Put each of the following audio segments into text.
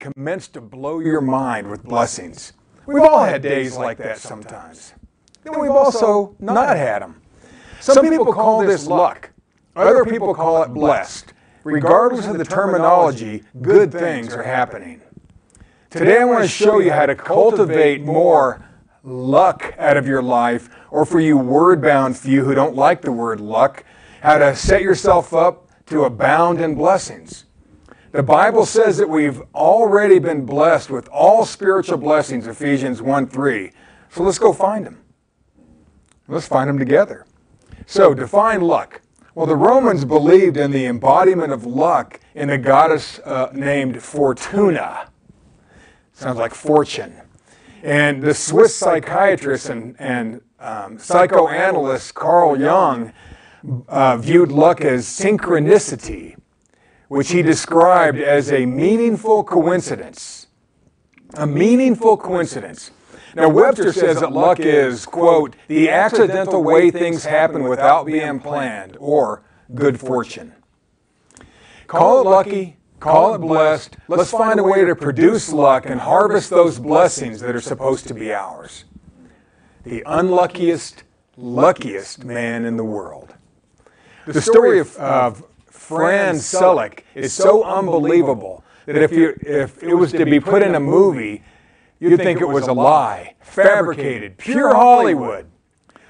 commence to blow your mind with blessings. We've all had days like that sometimes. Then we've also not had them. Some people call this luck. Other people call it blessed. Regardless of the terminology, good things are happening. Today I want to show you how to cultivate more luck out of your life, or for you word-bound few who don't like the word luck, how to set yourself up to abound in blessings. The Bible says that we've already been blessed with all spiritual blessings, Ephesians 1:3. So let's go find them. Let's find them together. So define luck. Well, the Romans believed in the embodiment of luck in a goddess named Fortuna. Sounds like fortune. And the Swiss psychiatrist and psychoanalyst Carl Jung viewed luck as synchronicity, which he described as a meaningful coincidence. A meaningful coincidence. Now, Webster says that luck is, quote, the accidental way things happen without being planned, or good fortune. Call it lucky, call it blessed. Let's find a way to produce luck and harvest those blessings that are supposed to be ours. The unluckiest, luckiest man in the world. The story of Franz Selleck is so unbelievable that if it was to be put in a movie, you'd think it was a lie, fabricated, pure Hollywood.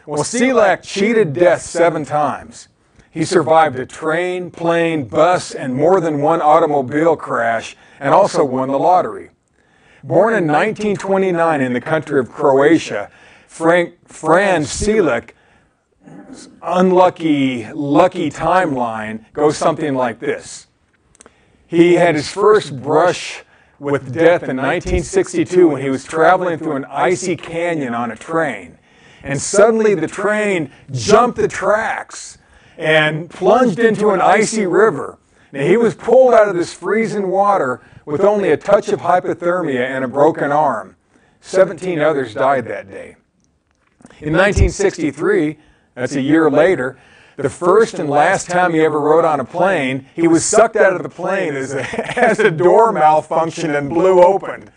Well, Selleck cheated death 7 times. He survived a train, plane, bus, and more than one automobile crash, and also won the lottery. Born in 1929 in the country of Croatia, Franz Selleck's lucky timeline goes something like this. He had his first brush with death in 1962 when he was traveling through an icy canyon on a train. And suddenly the train jumped the tracks and plunged into an icy river. Now, he was pulled out of this freezing water with only a touch of hypothermia and a broken arm. 17 others died that day. In 1963, that's a year later, the first and last time he ever rode on a plane, he was sucked out of the plane as a door malfunctioned and blew open.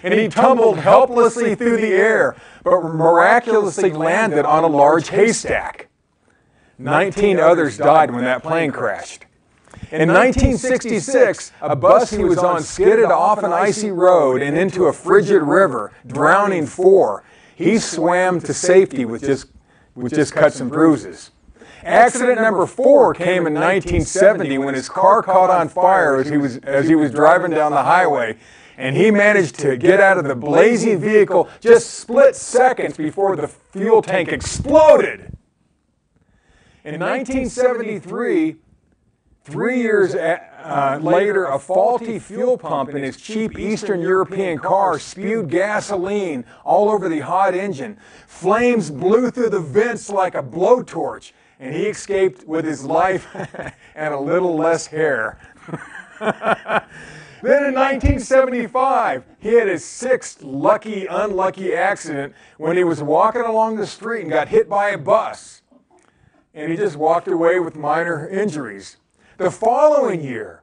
And he tumbled helplessly through the air, but miraculously landed on a large haystack. 19 others died when that plane crashed. In 1966, a bus he was on skidded off an icy road and into a frigid river, drowning 4. He swam to safety with just cuts and bruises. Accident number 4 came in 1970 when his car caught on fire as he was driving down the highway, and he managed to get out of the blazing vehicle just split seconds before the fuel tank exploded. In 1973, 3 years later, a faulty fuel pump in his cheap Eastern European car spewed gasoline all over the hot engine. Flames blew through the vents like a blowtorch, and he escaped with his life and a little less hair. Then in 1975, he had his 6th unlucky accident when he was walking along the street and got hit by a bus. And he just walked away with minor injuries. The following year,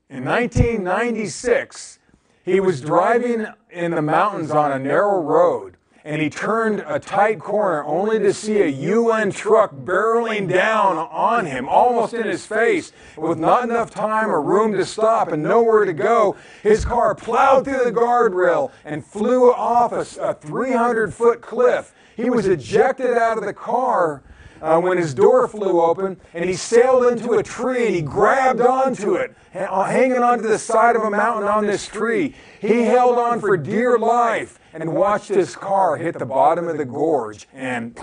in 1996, he was driving in the mountains on a narrow road, and he turned a tight corner only to see a UN truck barreling down on him, almost in his face. With not enough time or room to stop and nowhere to go, his car plowed through the guardrail and flew off a 300-foot cliff. He was ejected out of the car when his door flew open, and he sailed into a tree, and he grabbed onto it, hanging onto the side of a mountain on this tree. He held on for dear life and watched his car hit the bottom of the gorge and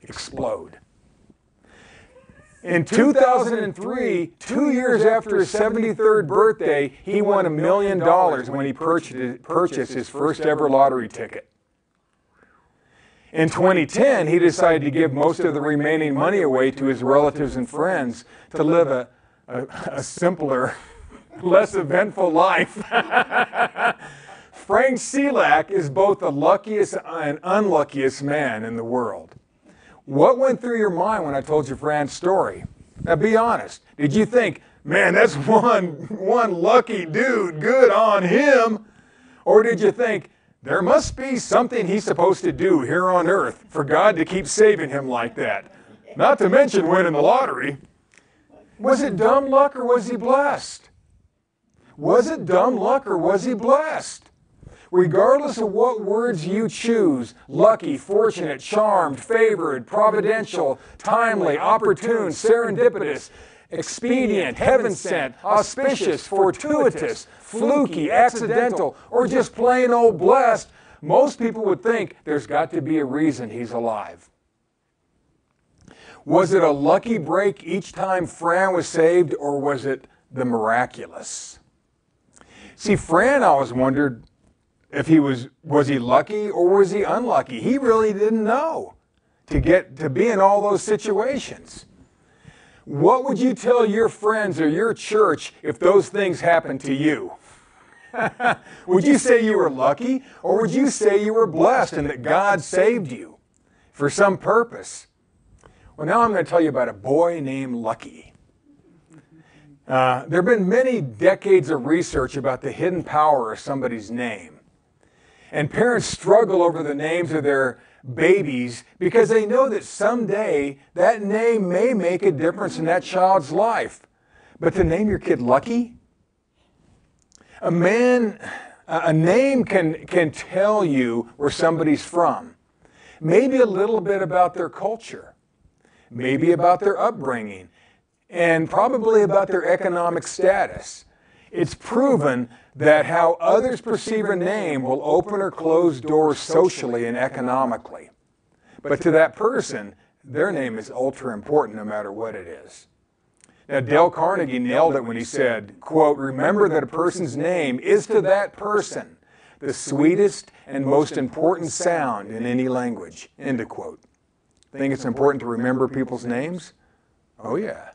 explode. In 2003, 2 years after his 73rd birthday, he won $1 million when he purchased his first ever lottery ticket. In 2010, he decided to give most of the remaining money away to his relatives and friends to live a simpler, less eventful life. Frank Selleck is both the luckiest and unluckiest man in the world. What went through your mind when I told you Frank's story? Now be honest. Did you think, man, that's one lucky dude, good on him? Or did you think, there must be something he's supposed to do here on earth for God to keep saving him like that? Not to mention winning the lottery. Was it dumb luck or was he blessed? Was it dumb luck or was he blessed? Regardless of what words you choose, lucky, fortunate, charmed, favored, providential, timely, opportune, serendipitous, expedient, heaven-sent, auspicious, fortuitous, fluky, accidental, or just plain old blessed, most people would think there's got to be a reason he's alive. Was it a lucky break each time Fran was saved, or was it the miraculous? See, Fran always wondered if was he lucky or was he unlucky? He really didn't know to be in all those situations. What would you tell your friends or your church if those things happened to you? Would you say you were lucky, or would you say you were blessed and that God saved you for some purpose? Well, now I'm going to tell you about a boy named Lucky. There have been many decades of research about the hidden power of somebody's name. And parents struggle over the names of their babies because they know that someday that name may make a difference in that child's life. But to name your kid Lucky? A name can tell you where somebody's from. Maybe a little bit about their culture. Maybe about their upbringing. And probably about their economic status. It's proven that how others perceive a name will open or close doors socially and economically. But to that person, their name is ultra important no matter what it is. Now, Dale Carnegie nailed it when he said, quote, "Remember that a person's name is to that person the sweetest and most important sound in any language," end of quote. Think it's important to remember people's names? Oh, yeah.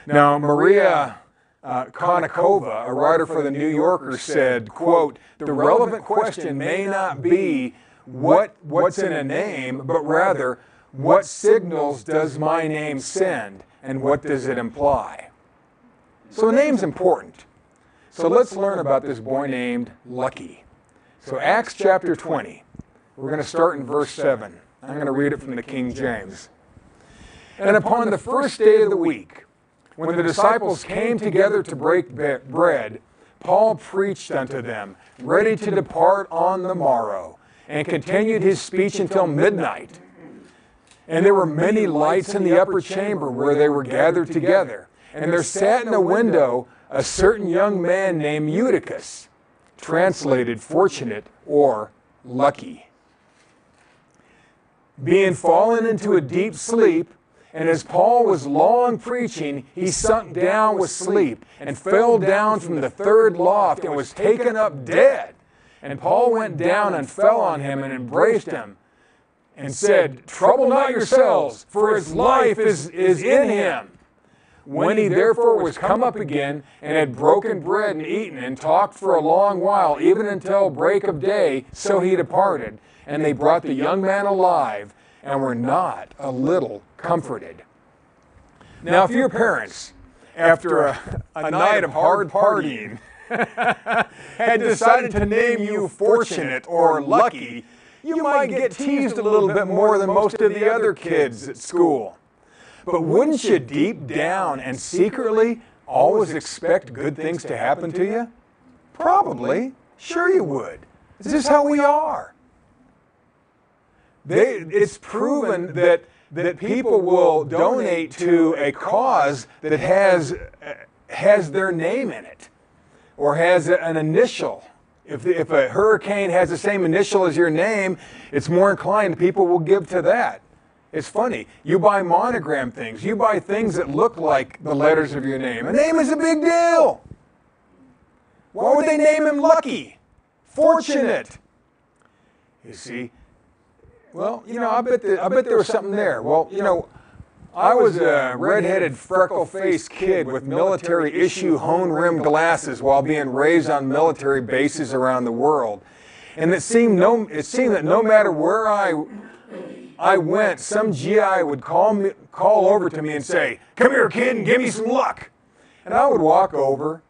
Now, Maria Konnikova, a writer for The New Yorker, said, quote, "The relevant question may not be what's in a name, but rather, what signals does my name send, and what does it imply?" So a name's important. So let's learn about this boy named Lucky. So Acts chapter 20. We're going to start in verse 7. I'm going to read it from the King James. "And upon the first day of the week, when the disciples came together to break bread, Paul preached unto them, ready to depart on the morrow, and continued his speech until midnight. And there were many lights in the upper chamber where they were gathered together. And there sat in a window a certain young man named Eutychus, translated fortunate or lucky. Being fallen into a deep sleep, and as Paul was long preaching, he sunk down with sleep and fell down from the third loft and was taken up dead. And Paul went down and fell on him and embraced him and said, Trouble not yourselves, for his life is in him. When he therefore was come up again and had broken bread and eaten and talked for a long while, even until break of day, so he departed. And they brought the young man alive and were not a little comforted." Now, if your parents, after a night of hard partying, had decided to name you Fortunate or Lucky, you might get teased a little bit more than most of the other kids at school. But wouldn't you deep down and secretly always expect good things to happen to you? Probably. Sure you would. This is how we are. It's proven that people will donate to a cause that has their name in it or has an initial. If a hurricane has the same initial as your name, it's more inclined people will give to that. It's funny. You buy monogram things. You buy things that look like the letters of your name. A name is a big deal. Why would they name him Lucky? Fortunate. You see? Well, I bet there was something there. Well, I was a red-headed, freckle-faced kid with military-issue hone-rimmed glasses while being raised on military bases around the world. And it seemed that no matter where I went, some GI would call over to me and say, "Come here, kid, and give me some luck." And I would walk over,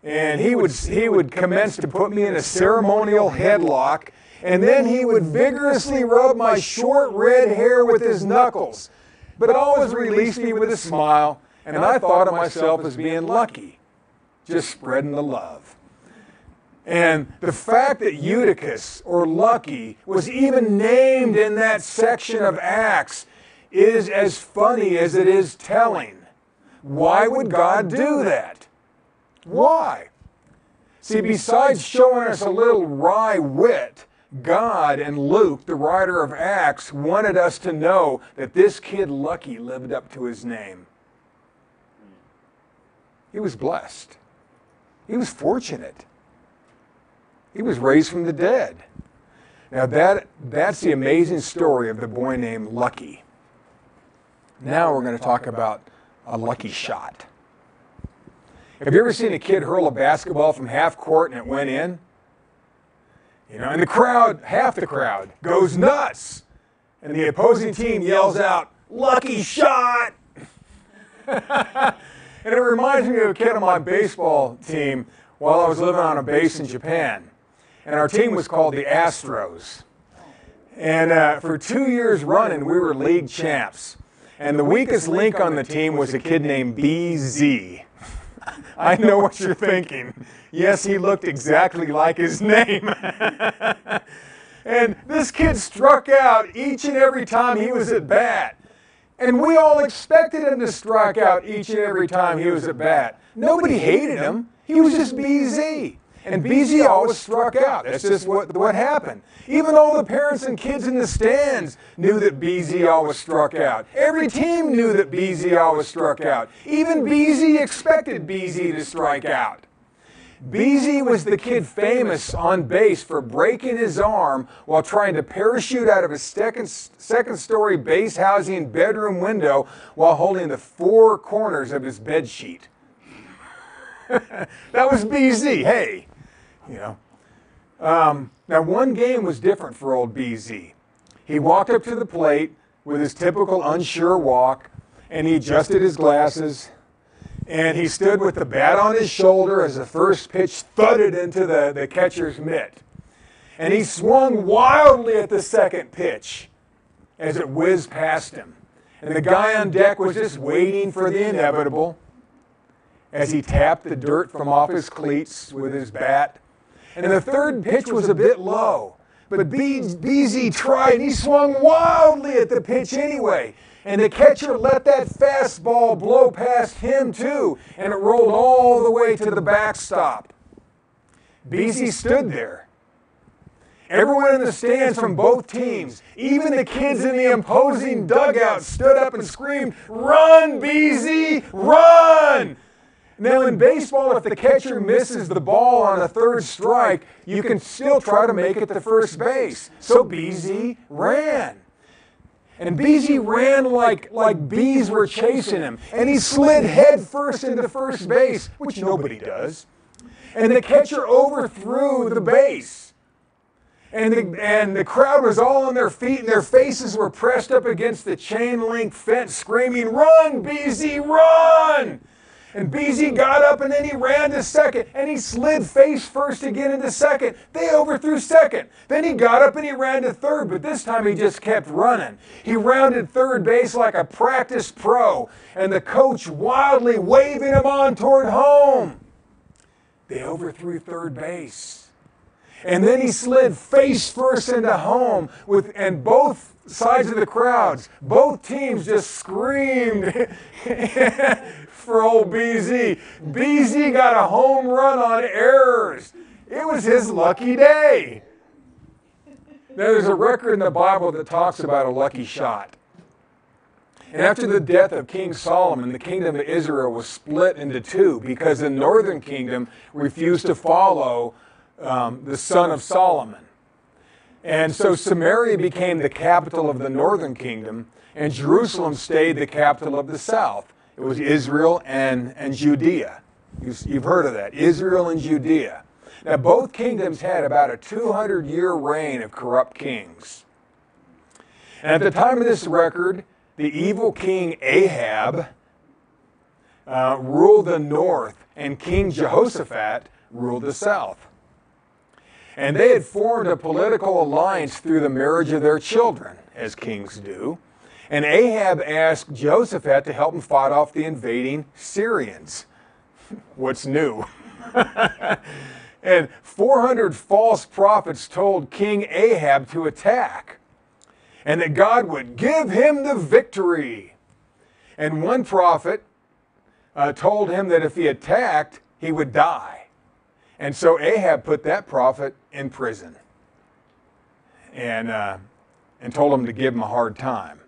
and he would commence to put me in a ceremonial headlock, and then he would vigorously rub my short red hair with his knuckles, but always release me with a smile, and I thought of myself as being lucky, just spreading the love. And the fact that Eutychus, or Lucky, was even named in that section of Acts is as funny as it is telling. Why would God do that? Why? See, besides showing us a little wry wit, God and Luke, the writer of Acts, wanted us to know that this kid Lucky lived up to his name. He was blessed. He was fortunate. He was raised from the dead. Now that's the amazing story of the boy named Lucky. Now we're going to talk about a lucky shot. Have you ever seen a kid hurl a basketball from half court and it went in? You know, and the crowd, half the crowd, goes nuts. And the opposing team yells out, "Lucky shot!" And it reminds me of a kid on my baseball team while I was living on a base in Japan. And our team was called the Astros. And for 2 years running, we were league champs. And the weakest link on the team was a kid named BZ. I know what you're thinking. Yes, he looked exactly like his name. And this kid struck out each and every time he was at bat. And we all expected him to strike out each and every time he was at bat. Nobody hated him. He was just BZ. And BZ always struck out. That's just what happened. Even all the parents and kids in the stands knew that BZ always struck out. Every team knew that BZ always struck out. Even BZ expected BZ to strike out. BZ was the kid famous on base for breaking his arm while trying to parachute out of a second-story base housing bedroom window while holding the four corners of his bed sheet. That was BZ. Hey. You know. Now one game was different for old BZ. He walked up to the plate with his typical unsure walk, and he adjusted his glasses, and he stood with the bat on his shoulder as the first pitch thudded into the catcher's mitt. And he swung wildly at the second pitch as it whizzed past him. And the guy on deck was just waiting for the inevitable as he tapped the dirt from off his cleats with his bat. And the third pitch was a bit low, but BZ tried, and he swung wildly at the pitch anyway. And the catcher let that fastball blow past him too, and it rolled all the way to the backstop. BZ stood there. Everyone in the stands from both teams, even the kids in the opposing dugout, stood up and screamed, "Run, BZ, run!" Now in baseball, if the catcher misses the ball on a third strike, you can still try to make it to first base. So BZ ran. And BZ ran like bees were chasing him. And he slid head first into first base, which nobody does. And the catcher overthrew the base. And the crowd was all on their feet, and their faces were pressed up against the chain link fence, screaming, "Run, BZ, run!" And BZ got up, and then he ran to second, and he slid face first again into second. They overthrew second. Then he got up and he ran to third, but this time he just kept running. He rounded third base like a practiced pro, and the coach wildly waving him on toward home. They overthrew third base. And then he slid face first into home, and both sides of the crowds, both teams just screamed for old BZ. BZ got a home run on errors. It was his lucky day. Now there's a record in the Bible that talks about a lucky shot. And after the death of King Solomon, the kingdom of Israel was split into two because the northern kingdom refused to follow the son of Solomon. And so Samaria became the capital of the northern kingdom, and Jerusalem stayed the capital of the south. It was Israel and Judea. You've heard of that, Israel and Judea. Now both kingdoms had about a 200-year reign of corrupt kings. And at the time of this record, the evil king Ahab ruled the north, and King Jehoshaphat ruled the south. And they had formed a political alliance through the marriage of their children, as kings do. And Ahab asked Jehoshaphat to help him fight off the invading Syrians. What's new? And 400 false prophets told King Ahab to attack, and that God would give him the victory. And one prophet told him that if he attacked, he would die. And so Ahab put that prophet in prison and told him to give him a hard time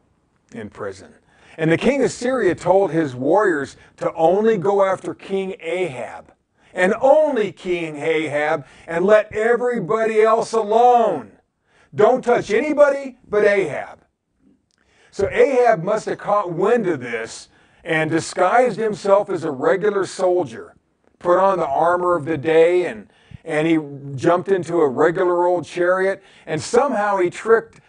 in prison. And the king of Syria told his warriors to only go after King Ahab, and only King Ahab, and let everybody else alone. Don't touch anybody but Ahab. So Ahab must have caught wind of this and disguised himself as a regular soldier, put on the armor of the day, and he jumped into a regular old chariot, and somehow he tricked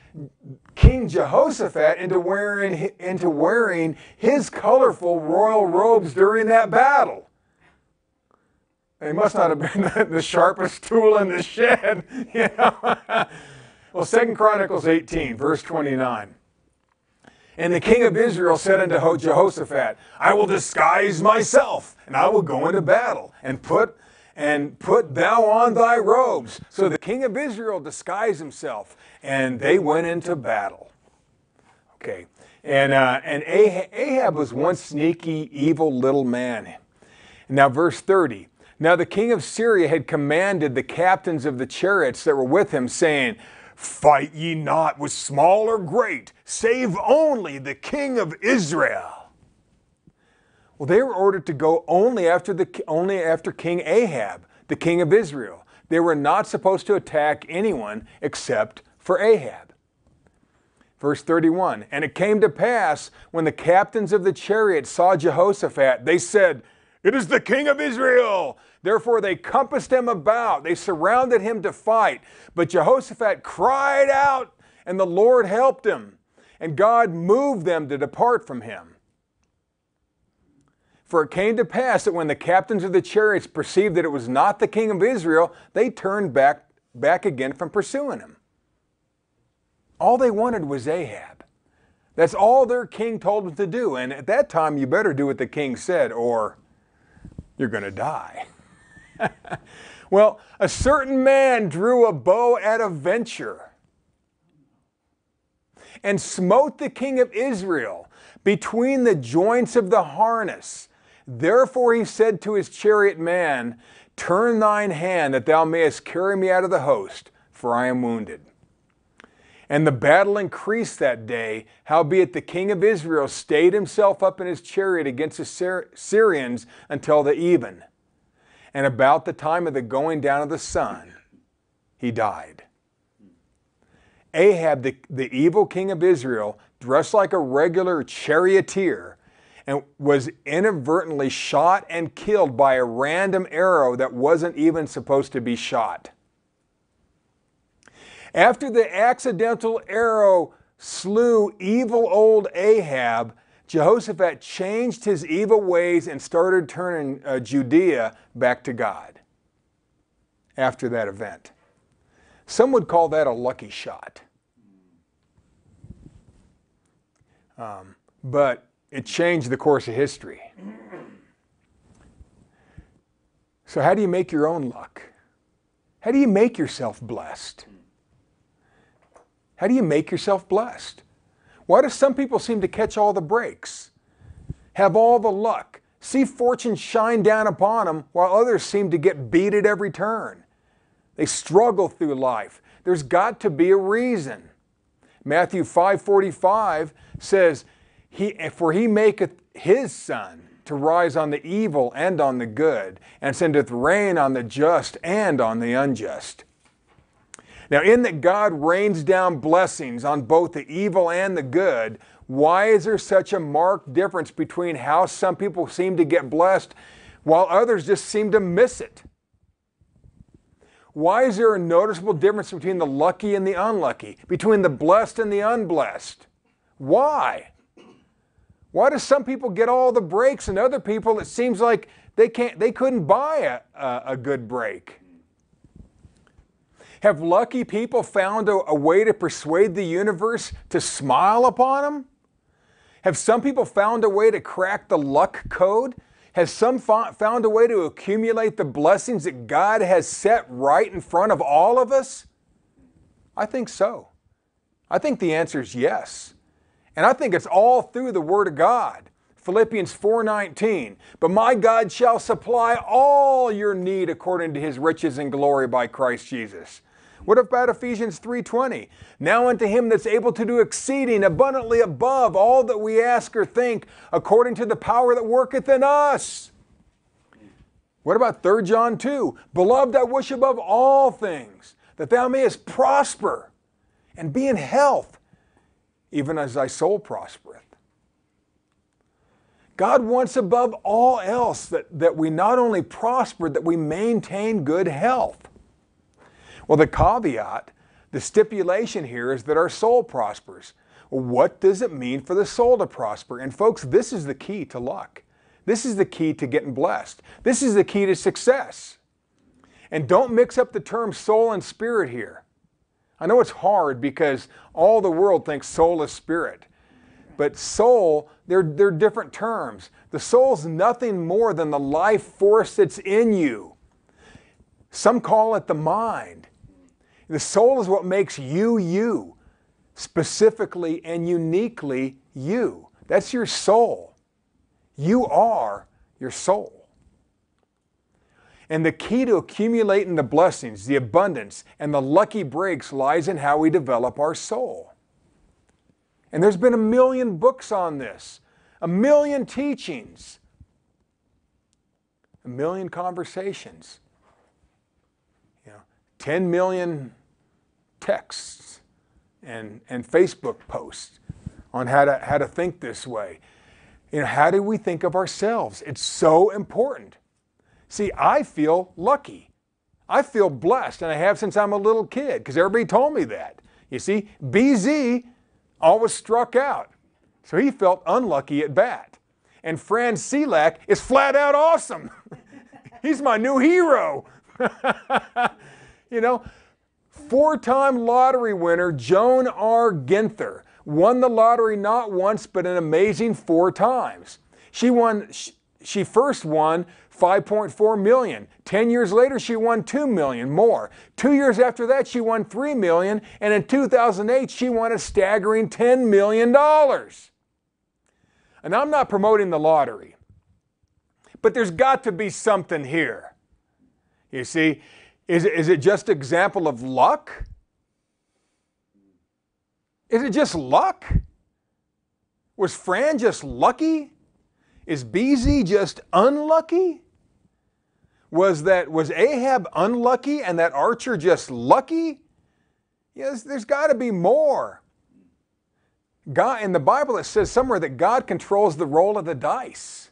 King Jehoshaphat into wearing his colorful royal robes during that battle. They must not have been the sharpest tool in the shed, you know. Well, 2 Chronicles 18, verse 29. And the king of Israel said unto Jehoshaphat, I will disguise myself, and I will go into battle, and put thou on thy robes. So the king of Israel disguised himself, and they went into battle. Okay, and Ahab was one sneaky, evil little man. Now, verse 30. Now the king of Syria had commanded the captains of the chariots that were with him, saying, Fight ye not with small or great, save only the king of Israel. Well, they were ordered to go only after King Ahab, the king of Israel. They were not supposed to attack anyone except for Ahab. Verse 31, And it came to pass, when the captains of the chariots saw Jehoshaphat, they said, It is the king of Israel. Therefore they compassed him about. They surrounded him to fight. But Jehoshaphat cried out, and the Lord helped him. And God moved them to depart from him. For it came to pass that when the captains of the chariots perceived that it was not the king of Israel, they turned back again from pursuing him. All they wanted was Ahab. That's all their king told them to do. And at that time, you better do what the king said, or you're going to die. Well, a certain man drew a bow at a venture and smote the king of Israel between the joints of the harness. Therefore he said to his chariot man, Turn thine hand that thou mayest carry me out of the host, for I am wounded. And the battle increased that day, howbeit the king of Israel stayed himself up in his chariot against the Syrians until the even. And about the time of the going down of the sun, he died. Ahab, the evil king of Israel, dressed like a regular charioteer, and was inadvertently shot and killed by a random arrow that wasn't even supposed to be shot. After the accidental arrow slew evil old Ahab, Jehoshaphat changed his evil ways and started turning Judea back to God after that event. Some would call that a lucky shot. But it changed the course of history. So how do you make your own luck? How do you make yourself blessed? How do you make yourself blessed? Why do some people seem to catch all the breaks, have all the luck, see fortune shine down upon them, while others seem to get beat at every turn? They struggle through life. There's got to be a reason. Matthew 5:45 says, For he maketh his sun to rise on the evil and on the good, and sendeth rain on the just and on the unjust. Now, in that God rains down blessings on both the evil and the good, why is there such a marked difference between how some people seem to get blessed while others just seem to miss it? Why is there a noticeable difference between the lucky and the unlucky, between the blessed and the unblessed? Why? Why do some people get all the breaks and other people it seems like they couldn't buy a good break? Have lucky people found a way to persuade the universe to smile upon them? Have some people found a way to crack the luck code? Has some found a way to accumulate the blessings that God has set right in front of all of us? I think so. I think the answer is yes. And I think it's all through the Word of God. Philippians 4:19, but my God shall supply all your need according to His riches and glory by Christ Jesus. What about Ephesians 3:20? Now unto Him that's able to do exceeding abundantly above all that we ask or think, according to the power that worketh in us. What about 3 John 2? Beloved, I wish above all things that thou mayest prosper and be in health, even as thy soul prospereth. God wants above all else that we not only prosper, that we maintain good health. Well, the caveat, the stipulation here is that our soul prospers. Well, what does it mean for the soul to prosper? And folks, this is the key to luck. This is the key to getting blessed. This is the key to success. And don't mix up the term soul and spirit here. I know it's hard because all the world thinks soul is spirit. But soul, they're different terms. The soul's nothing more than the life force that's in you. Some call it the mind. The soul is what makes you, you. Specifically and uniquely you. That's your soul. You are your soul. And the key to accumulating the blessings, the abundance, and the lucky breaks lies in how we develop our soul. And there's been 1 million books on this, 1 million teachings, 1 million conversations, 10 million texts and Facebook posts on how to think this way. How do we think of ourselves? It's so important. See, I feel lucky. I feel blessed, and I have since I'm a little kid, because everybody told me that. You see, BZ always struck out, so he felt unlucky at bat. And Franz Selak is flat out awesome. He's my new hero. 4-time lottery winner Joan R. Ginther won the lottery not once, but an amazing 4 times. She first won $5.4 million. 10 years later, she won $2 million more. 2 years after that, she won $3 million. And in 2008, she won a staggering $10 million. And I'm not promoting the lottery, but there's got to be something here. You see, is it just an example of luck? Is it just luck? Was Fran just lucky? Is BZ just unlucky? Was Ahab unlucky and that archer just lucky? Yes, there's got to be more. God, in the Bible it says somewhere that God controls the roll of the dice.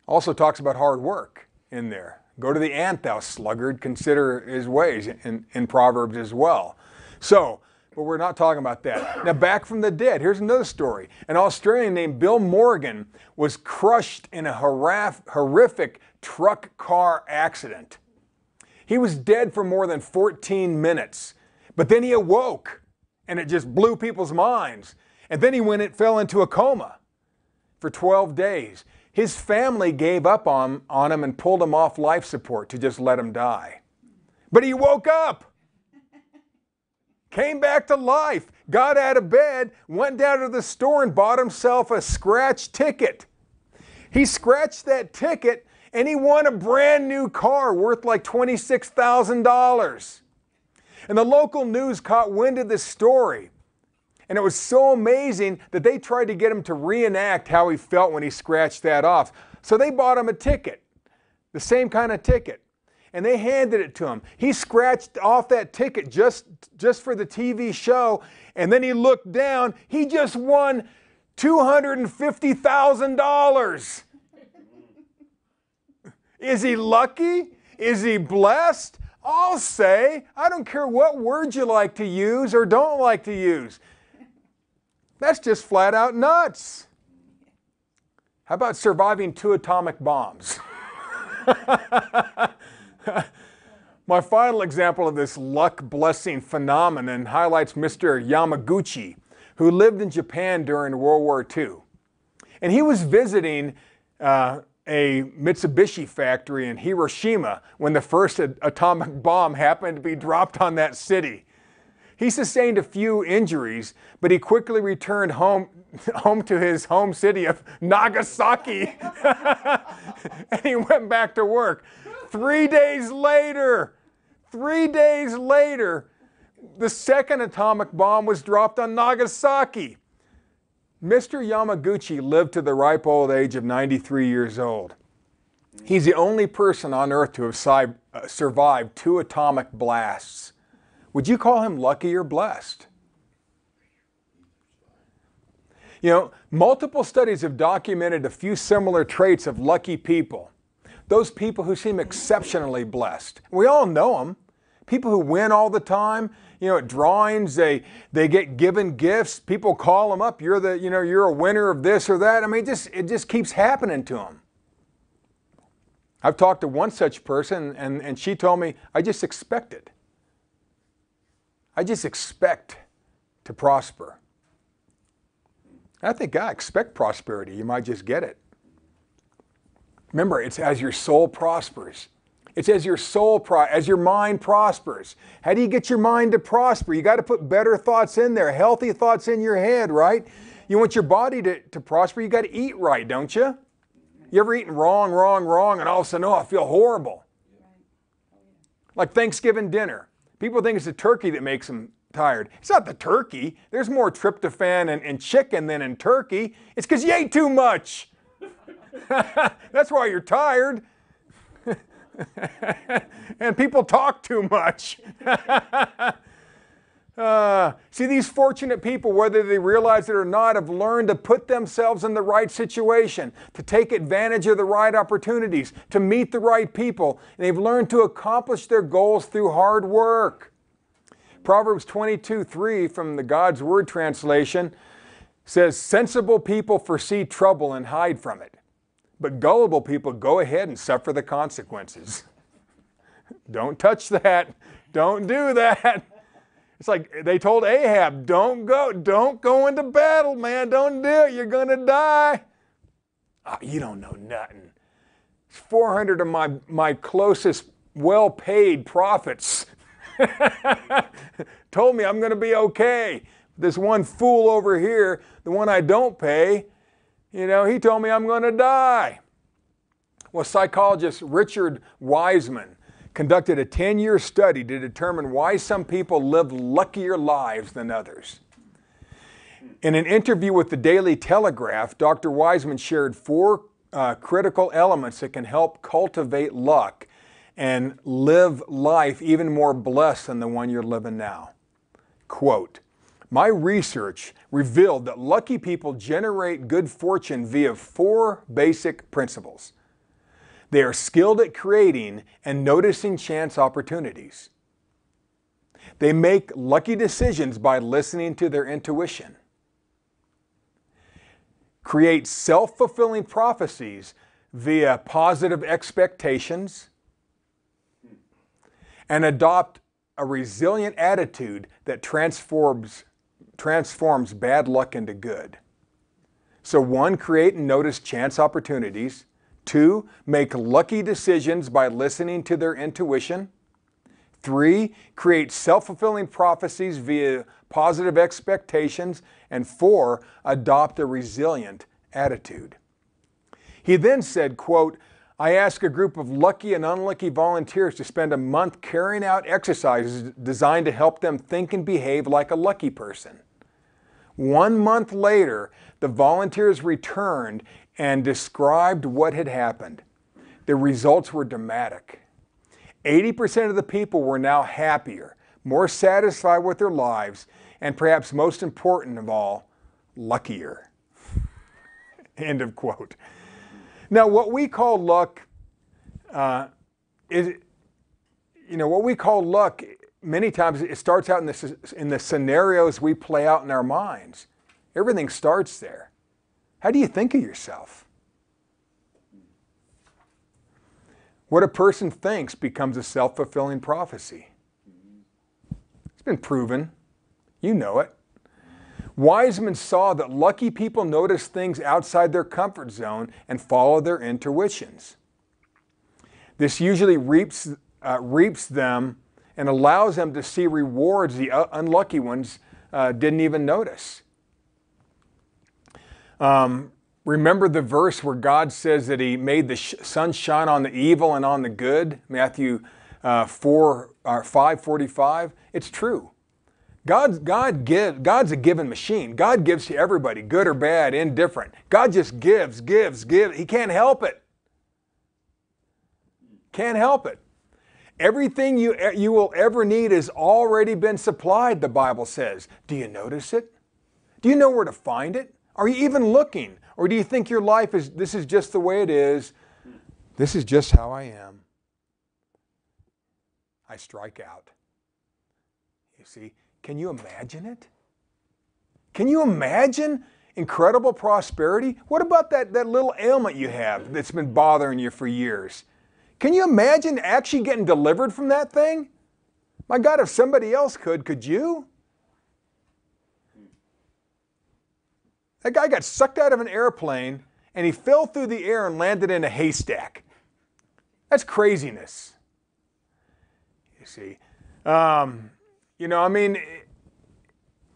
Also talks about hard work in there. Go to the ant, thou sluggard, consider his ways in Proverbs as well. But we're not talking about that. Now back from the dead, here's another story. An Australian named Bill Morgan was crushed in a horrific truck car accident. He was dead for more than 14 minutes, but then he awoke and it just blew people's minds. And then he fell into a coma for 12 days. His family gave up on him and pulled him off life support to just let him die. But he woke up. Came back to life, got out of bed, went down to the store and bought himself a scratch ticket. He scratched that ticket and he won a brand new car worth like $26,000. And the local news caught wind of this story. And it was so amazing that they tried to get him to reenact how he felt when he scratched that off. So they bought him a ticket, the same kind of ticket. And they handed it to him. He scratched off that ticket just for the TV show, and then he looked down. He just won $250,000. Is he lucky? Is he blessed? I'll say, I don't care what word you like to use or don't like to use. That's just flat out nuts. How about surviving 2 atomic bombs? My final example of this luck blessing phenomenon highlights Mr. Yamaguchi, who lived in Japan during World War II. And he was visiting a Mitsubishi factory in Hiroshima when the first atomic bomb happened to be dropped on that city. He sustained a few injuries, but he quickly returned home to his home city of Nagasaki. And he went back to work. 3 days later, the second atomic bomb was dropped on Nagasaki. Mr. Yamaguchi lived to the ripe old age of 93 years old. He's the only person on earth to have survived 2 atomic blasts. Would you call him lucky or blessed? You know, multiple studies have documented a few similar traits of lucky people. Those people who seem exceptionally blessed. We all know them. People who win all the time. You know, at drawings, they get given gifts. People call them up. You're a winner of this or that. I mean, it just keeps happening to them. I've talked to one such person, and she told me, I just expect it. I just expect to prosper. I think I expect prosperity. You might just get it. Remember, it's as your soul prospers. It's as your mind prospers. How do you get your mind to prosper? You got to put better thoughts in there, healthy thoughts in your head, right? You want your body to prosper, you got to eat right, don't you? You ever eaten wrong, and all of a sudden, oh, I feel horrible. Like Thanksgiving dinner. People think it's the turkey that makes them tired. It's not the turkey. There's more tryptophan in chicken than in turkey. It's because you ate too much. That's why you're tired. And people talk too much. See, these fortunate people, whether they realize it or not, have learned to put themselves in the right situation, to take advantage of the right opportunities, to meet the right people, and they've learned to accomplish their goals through hard work. Proverbs 22:3 from the God's Word translation says, sensible people foresee trouble and hide from it, but gullible people go ahead and suffer the consequences. Don't touch that. Don't do that. It's like they told Ahab, don't go into battle, man. Don't do it. You're going to die. Oh, you don't know nothing. 400 of my closest, well-paid prophets told me I'm going to be okay. This one fool over here, the one I don't pay, he told me I'm going to die. Well, psychologist Richard Wiseman conducted a 10-year study to determine why some people live luckier lives than others. In an interview with the Daily Telegraph, Dr. Wiseman shared 4 critical elements that can help cultivate luck and live life even more blessed than the one you're living now. Quote, my research revealed that lucky people generate good fortune via 4 basic principles. They are skilled at creating and noticing chance opportunities. They make lucky decisions by listening to their intuition. Create self-fulfilling prophecies via positive expectations. And adopt a resilient attitude that transforms bad luck into good. So 1, create and notice chance opportunities. 2, make lucky decisions by listening to their intuition. 3, create self-fulfilling prophecies via positive expectations. And 4, adopt a resilient attitude. He then said, quote, I asked a group of lucky and unlucky volunteers to spend a month carrying out exercises designed to help them think and behave like a lucky person. 1 month later, the volunteers returned and described what had happened. The results were dramatic. 80% of the people were now happier, more satisfied with their lives, and perhaps most important of all, luckier. End of quote. Now, what we call luck what we call luck, many times it starts out in the scenarios we play out in our minds. Everything starts there. How do you think of yourself? What a person thinks becomes a self-fulfilling prophecy. It's been proven. You know it. Wiseman saw that lucky people notice things outside their comfort zone and follow their intuitions. This usually reaps them and allows them to see rewards the unlucky ones didn't even notice. Remember the verse where God says that He made the sun shine on the evil and on the good? Matthew 5:45. It's true. God's a giving machine. God gives to everybody, good or bad, indifferent. God just gives. He can't help it. Can't help it. Everything you will ever need has already been supplied, the Bible says. Do you notice it? Do you know where to find it? Are you even looking? Or do you think your life this is just the way it is? This is just how I am. I strike out. You see, can you imagine it? Can you imagine incredible prosperity? What about that little ailment you have that's been bothering you for years? Can you imagine actually getting delivered from that thing? My God, if somebody else could you? That guy got sucked out of an airplane and he fell through the air and landed in a haystack. That's craziness. You see.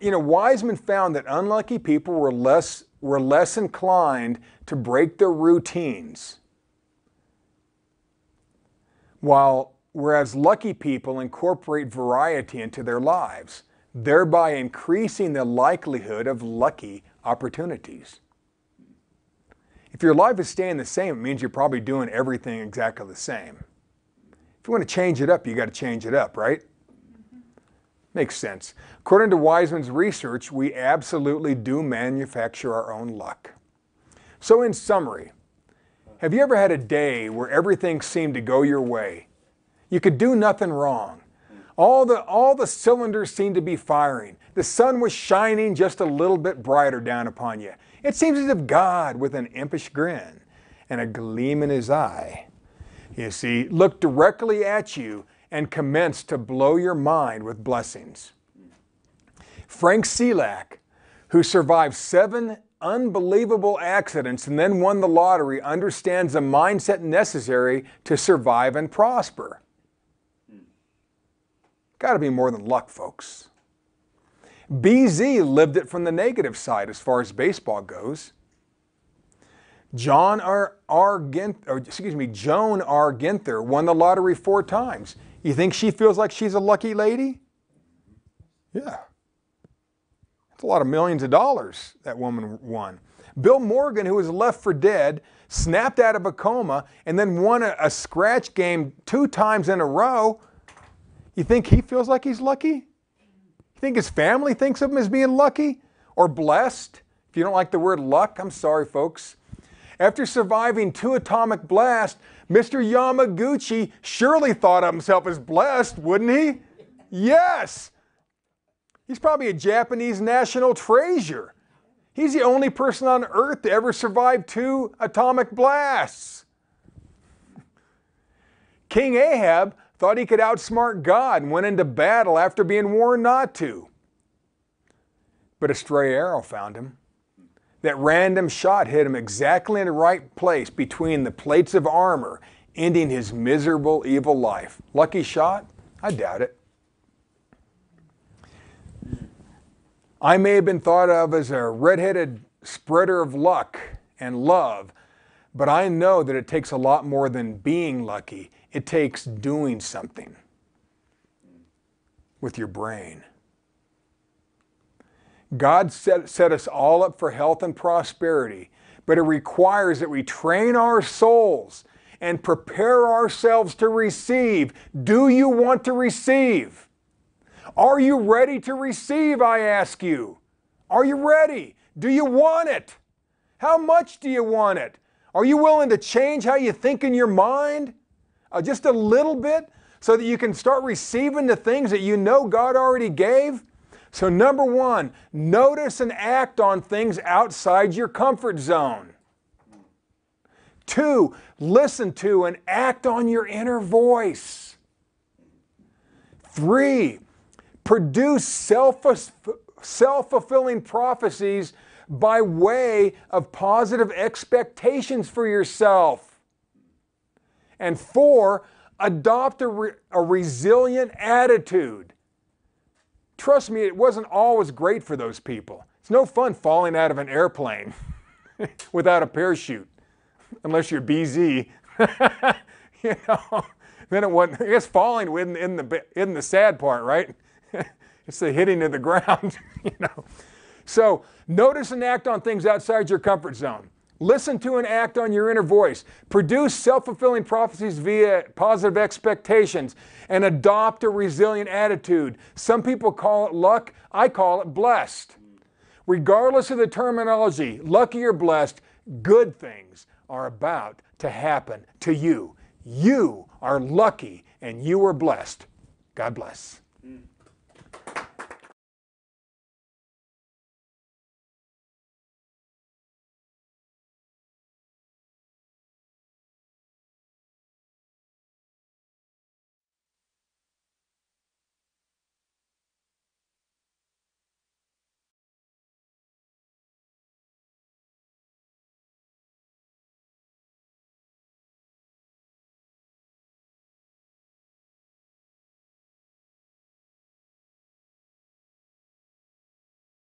Wiseman found that unlucky people were less inclined to break their routines, whereas lucky people incorporate variety into their lives, thereby increasing the likelihood of lucky opportunities. If your life is staying the same, it means you're probably doing everything exactly the same. If you want to change it up, you got to change it up, right? Makes sense. According to Wiseman's research, we absolutely do manufacture our own luck. So in summary, have you ever had a day where everything seemed to go your way? You could do nothing wrong. All the cylinders seemed to be firing. The sun was shining just a little bit brighter down upon you. It seems as if God, with an impish grin and a gleam in His eye, you see, looked directly at you and commenced to blow your mind with blessings. Frank Selak, who survived 7 unbelievable accidents and then won the lottery, understands the mindset necessary to survive and prosper. Got to be more than luck, folks. BZ lived it from the negative side as far as baseball goes. Joan R. Ginther won the lottery 4 times. You think she feels like she's a lucky lady? Yeah. That's a lot of millions of dollars that woman won. Bill Morgan, who was left for dead, snapped out of a coma and then won a scratch game 2 times in a row. You think he feels like he's lucky? You think his family thinks of him as being lucky or blessed? If you don't like the word luck, I'm sorry, folks. After surviving 2 atomic blasts, Mr. Yamaguchi surely thought of himself as blessed, wouldn't he? Yes! He's probably a Japanese national treasure. He's the only person on earth to ever survive 2 atomic blasts. King Ahab thought he could outsmart God and went into battle after being warned not to. But a stray arrow found him. That random shot hit him exactly in the right place between the plates of armor, ending his miserable, evil life. Lucky shot? I doubt it. I may have been thought of as a red-headed spreader of luck and love, but I know that it takes a lot more than being lucky. It takes doing something with your brain. God set us all up for health and prosperity, but it requires that we train our souls and prepare ourselves to receive. Do you want to receive? Are you ready to receive, I ask you? Are you ready? Do you want it? How much do you want it? Are you willing to change how you think in your mind? Just a little bit, so that you can start receiving the things that you know God already gave? So number one, notice and act on things outside your comfort zone. 2, listen to and act on your inner voice. 3, produce self-fulfilling prophecies by way of positive expectations for yourself. And 4, adopt a resilient attitude. Trust me, it wasn't always great for those people. It's no fun falling out of an airplane without a parachute, unless you're BZ. You know, then it wasn't. I guess falling in the sad part, right? It's the hitting of the ground. You know. So notice and act on things outside your comfort zone. Listen to and act on your inner voice. Produce self-fulfilling prophecies via positive expectations and adopt a resilient attitude. Some people call it luck. I call it blessed. Regardless of the terminology, lucky or blessed, good things are about to happen to you. You are lucky and you are blessed. God bless.